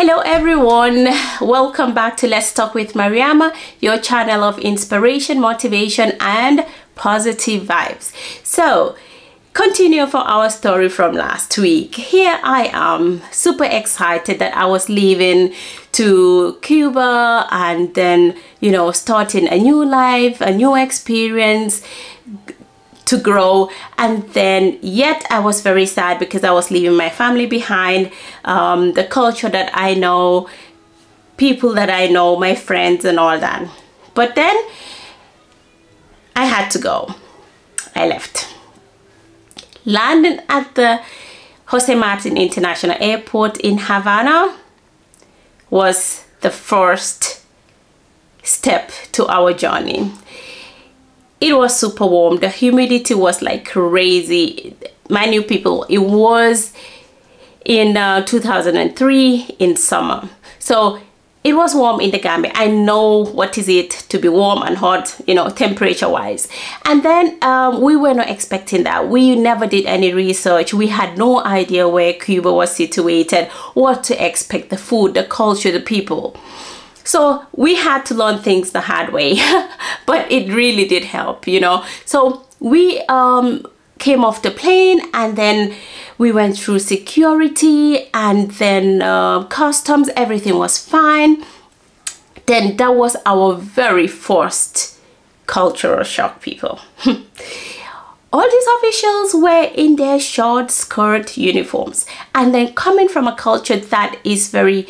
Hello everyone, welcome back to Let's Talk with Mariama, your channel of inspiration, motivation and positive vibes. So continue for our story from last week. Here I am, super excited that I was leaving to Cuba and then, you know, starting a new life, a new experience to grow. And then yet I was very sad because I was leaving my family behind, the culture that I know, people that I know, my friends and all that. But then I had to go. I left. Landing at the José Marti International Airport in Havana was the first step to our journey. It was super warm. The humidity was like crazy. Mind you people, it was in 2003 in summer. So it was warm in the Gambia. I know what is it to be warm and hot, you know, temperature wise. And then we were not expecting that. We never did any research. We had no idea where Cuba was situated, what to expect, the food, the culture, the people. So we had to learn things the hard way, but it really did help, you know. So we came off the plane and then we went through security and then customs, everything was fine. Then that was our very first cultural shock, people. All these officials were in their short skirt uniforms, and then coming from a culture that is very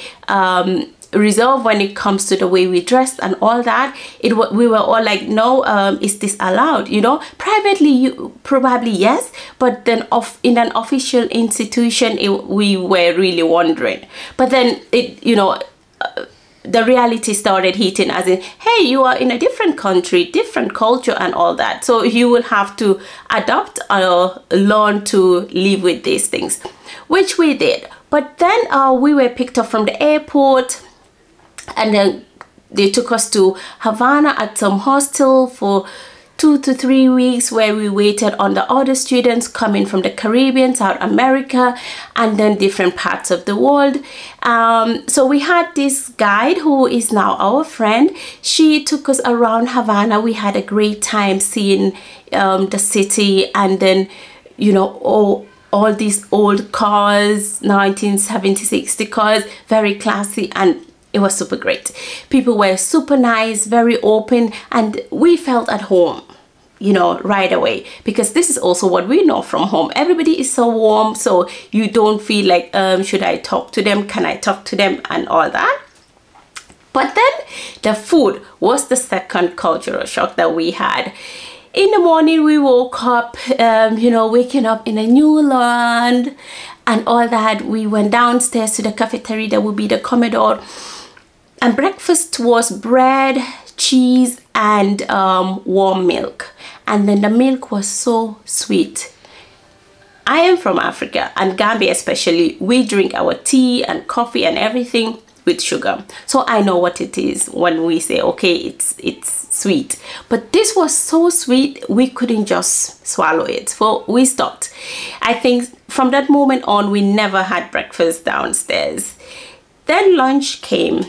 reserved when it comes to the way we dressed and all that, we were all like, no, is this allowed? You know, privately you probably yes, but then in an official institution we were really wondering. But then the reality started hitting, as in, hey, you are in a different country, different culture and all that, so you will have to adapt or learn to live with these things, which we did. But then we were picked up from the airport and then they took us to Havana at some hostel for 2 to 3 weeks, where we waited on the other students coming from the Caribbean, South America, and then different parts of the world. So we had this guide who is now our friend. She took us around Havana. We had a great time seeing the city, and then, you know, all these old cars, 1970s, 60s cars, very classy, and it was super great. People were super nice, very open, and we felt at home, you know, right away, because this is also what we know from home. Everybody is so warm, so you don't feel like, should I talk to them? Can I talk to them? And all that. But then the food was the second cultural shock that we had. In the morning, we woke up, you know, waking up in a new land and all that. We went downstairs to the cafeteria, that would be the Commodore. And breakfast was bread, cheese, and warm milk. And then the milk was so sweet. I am from Africa, and Gambia especially, we drink our tea and coffee and everything with sugar. So I know what it is when we say, okay, it's sweet. But this was so sweet, we couldn't just swallow it. So we stopped. I think from that moment on, we never had breakfast downstairs. Then lunch came.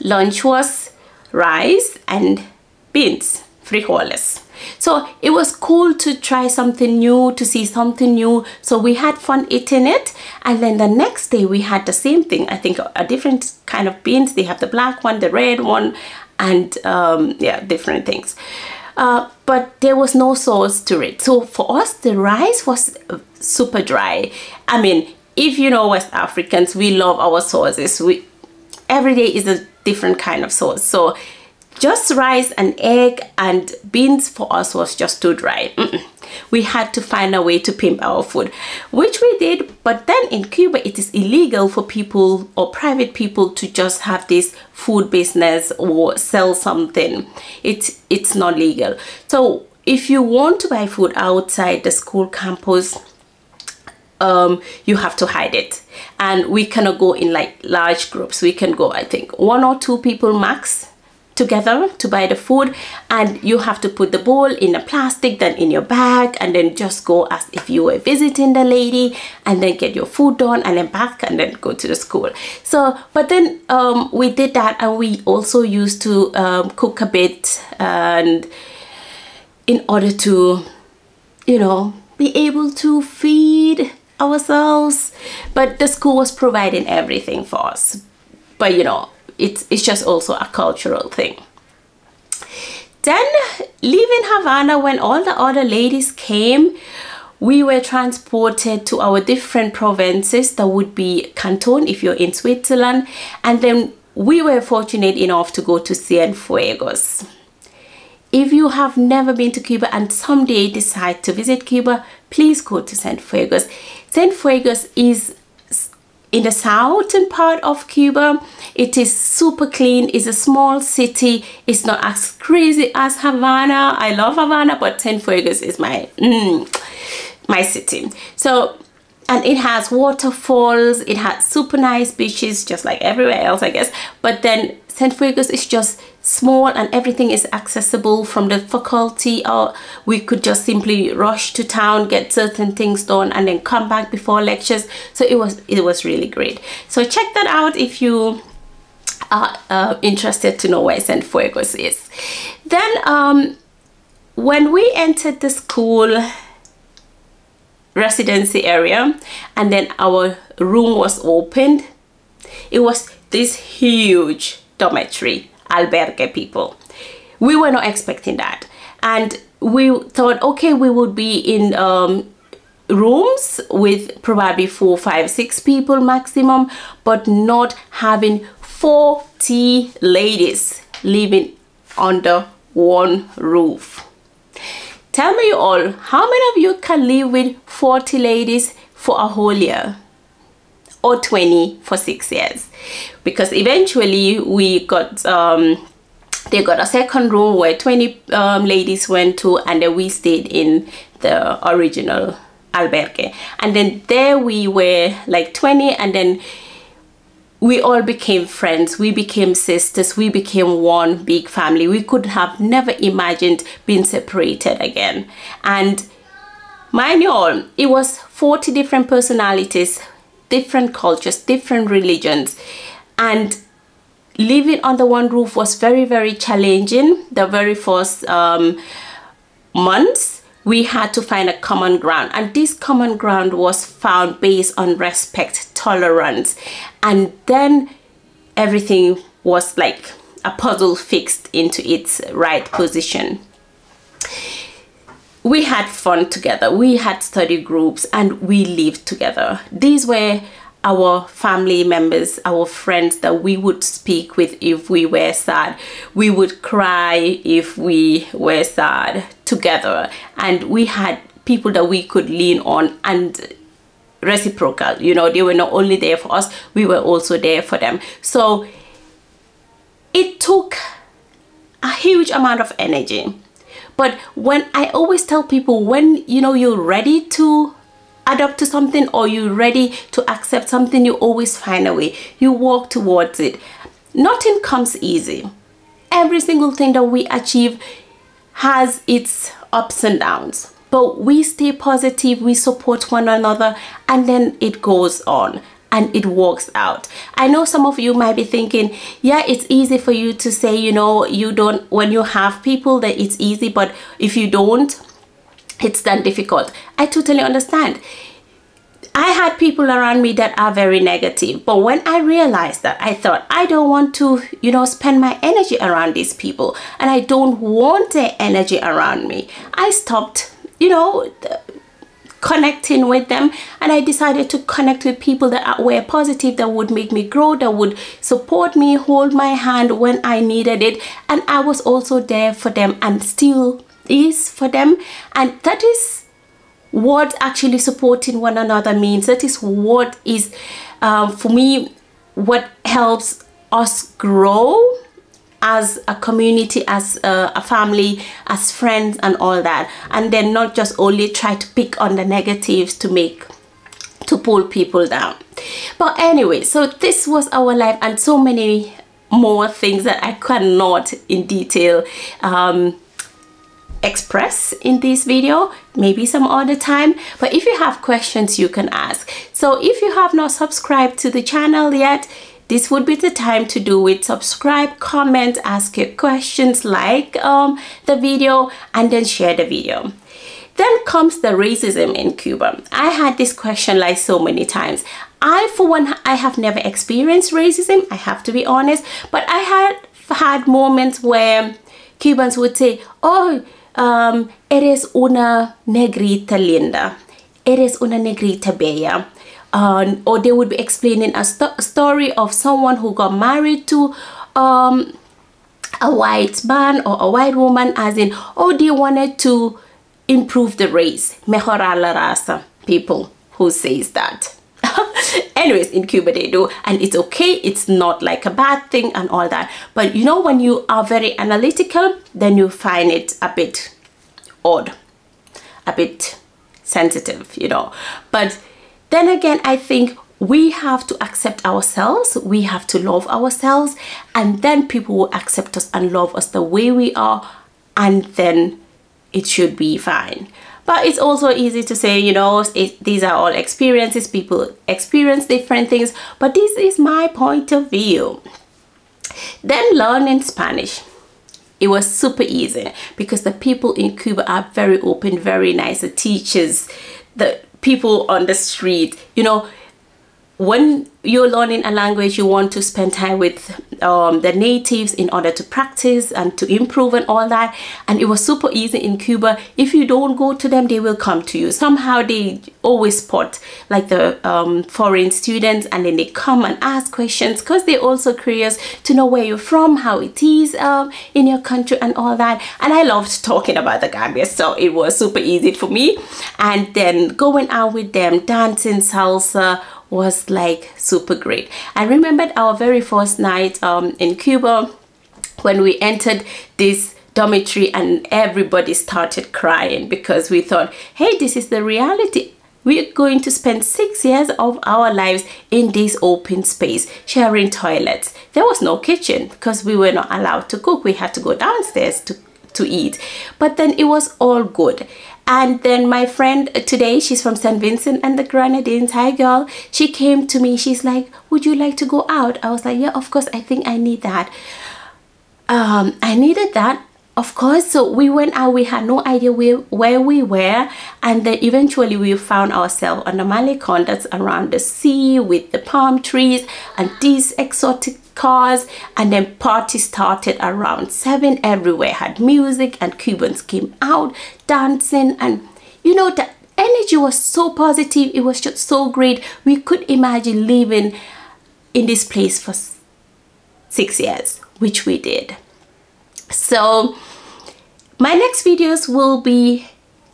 Lunch was rice and beans, frijoles. So it was cool to try something new, to see something new. So we had fun eating it. And then the next day we had the same thing. I think a different kind of beans. They have the black one, the red one, and yeah, different things. But there was no sauce to it. So for us, the rice was super dry. I mean, if you know West Africans, we love our sauces. Every day is a different kind of sauce. So just rice and egg and beans for us was just too dry. We had to find a way to pimp our food, which we did. But then in Cuba, it is illegal for people or private people to just have this food business or sell something. It's not legal. So if you want to buy food outside the school campus, you have to hide it, and we cannot go in like large groups. We can go, I think, 1 or 2 people max together to buy the food, and you have to put the bowl in a plastic, then in your bag, and then just go as if you were visiting the lady, and then get your food done, and then back, and then go to the school. So but then we did that, and we also used to cook a bit, and in order to, you know, be able to feed ourselves. But the school was providing everything for us. But you know, it's just also a cultural thing. Then leaving Havana, when all the other ladies came, we were transported to our different provinces. That would be Canton if you're in Switzerland, and then we were fortunate enough to go to Cienfuegos. If you have never been to Cuba and someday decide to visit Cuba, please go to Cienfuegos. Cienfuegos is in the southern part of Cuba. It is super clean. It's a small city. It's not as crazy as Havana. I love Havana, but Cienfuegos is my city. So, and it has waterfalls. It has super nice beaches, just like everywhere else, I guess. But then Cienfuegos is just small, and everything is accessible from the faculty, or we could just simply rush to town, get certain things done, and then come back before lectures. So it was really great. So check that out if you are interested to know where Cienfuegos is. Then when we entered the school residency area, and then our room was opened, it was this huge dormitory, albergue people. We were not expecting that, and we thought, okay, we would be in rooms with probably 4, 5, 6 people maximum, but not having 40 ladies living under one roof. Tell me, you all, how many of you can live with 40 ladies for a whole year? Or 20 for 6 years? Because eventually we got they got a second room where 20 ladies went to, and then we stayed in the original albergue, and then there we were like 20, and then we all became friends, we became sisters, we became one big family. We could have never imagined being separated again. And mind you all, it was 40 different personalities, different cultures, different religions, and living under one roof was very, very challenging. The very first months, we had to find a common ground, and this common ground was found based on respect, tolerance, and then everything was like a puzzle fixed into its right position. We had fun together, we had study groups, and we lived together. These were our family members, our friends that we would speak with if we were sad. We would cry if we were sad together, and we had people that we could lean on, and reciprocal, you know, they were not only there for us, we were also there for them. So it took a huge amount of energy. But when I always tell people, when you know you're ready to adapt to something, or you're ready to accept something, you always find a way, you walk towards it. Nothing comes easy. Every single thing that we achieve has its ups and downs, but we stay positive, we support one another, and then it goes on and it works out. I know some of you might be thinking, yeah, it's easy for you to say, you know, you don't, when you have people, that it's easy, but if you don't, it's then difficult. I totally understand. I had people around me that are very negative, but when I realized that, I thought, I don't want to, you know, spend my energy around these people, and I don't want their energy around me. I stopped, you know, connecting with them, and I decided to connect with people that were positive, that would make me grow, that would support me, hold my hand when I needed it, and I was also there for them, and still is for them. And that is what actually supporting one another means. That is what is for me what helps us grow as a community, as a family, as friends, and all that. And then not just only try to pick on the negatives to pull people down. But anyway, so this was our life, and so many more things that I cannot in detail express in this video, maybe some other time. But if you have questions, you can ask. So if you have not subscribed to the channel yet, this would be the time to do it. Subscribe, comment, ask your questions, like the video, and then share the video. Then comes the racism in Cuba. I had this question like so many times. For one, I have never experienced racism, I have to be honest, but I had moments where Cubans would say, oh, eres una negrita linda, eres una negrita bella. Or they would be explaining a story of someone who got married to a white man or a white woman, as in, oh, they wanted to improve the race, mejorar la raza. People who says that. Anyways, in Cuba they do, and it's okay, it's not like a bad thing and all that. But you know, when you are very analytical, then you find it a bit odd, a bit sensitive, you know. But then again, I think we have to accept ourselves, we have to love ourselves, and then people will accept us and love us the way we are, and then it should be fine. But it's also easy to say, you know, these are all experiences, people experience different things, but this is my point of view. Then learning Spanish. It was super easy because the people in Cuba are very open, very nice. The teachers, the people on the street, you know, when you're learning a language, you want to spend time with the natives in order to practice and to improve and all that. And it was super easy in Cuba. If you don't go to them, they will come to you. Somehow they always spot like the foreign students, and then they come and ask questions because they're also curious to know where you're from, how it is in your country and all that. And I loved talking about the Gambia, so it was super easy for me. And then going out with them, dancing salsa, was like super great. I remembered our very first night in Cuba when we entered this dormitory and everybody started crying because we thought, hey, this is the reality. We're going to spend 6 years of our lives in this open space, sharing toilets. There was no kitchen because we were not allowed to cook. We had to go downstairs to eat. But then it was all good. And then my friend today, she's from St. Vincent and the Grenadines. Hi girl. She came to me. She's like, would you like to go out? I was like, yeah, of course. I think I need that. I needed that, of course. So we went out. We had no idea where we were. And then eventually we found ourselves on the Malecon that's around the sea with the palm trees and these exotic cars. And then party started around 7. Everywhere had music and Cubans came out dancing, and you know, the energy was so positive. It was just so great. We could imagine living in this place for 6 years, which we did. So my next videos will be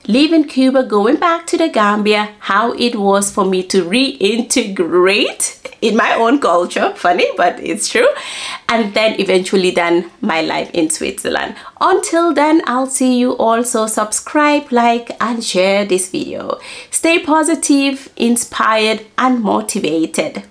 leaving Cuba, going back to the Gambia, how it was for me to reintegrate in my own culture. Funny, but it's true. And then eventually then my life in Switzerland. Until then, I'll see you. Also subscribe, like, and share this video. Stay positive, inspired, and motivated.